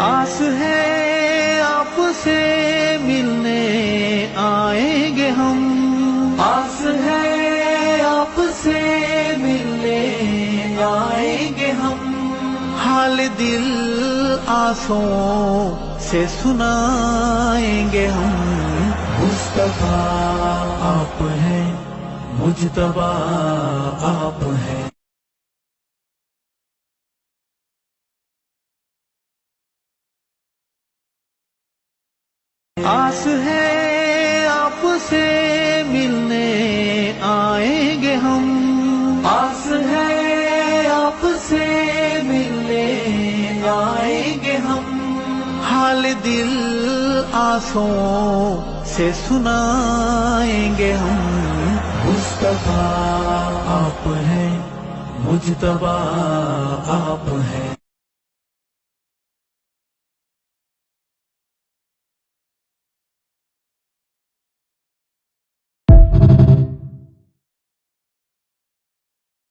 آس ہے آپ سے ملنے آئیں گے ہم، آس ہے آپ سے ملنے آئیں گے ہم، حال دل آنسوں سے سنائیں گے ہم۔ مصطفیٰ آپ ہیں، مجتبیٰ آپ ہیں۔ آس ہے آپ سے ملنے آئیں گے ہم، آس ہے آپ سے ملنے آئیں گے ہم، حال دل آنسوں سے سنائیں گے ہم۔ مصطفیٰ آپ ہیں، مجتبیٰ آپ ہیں۔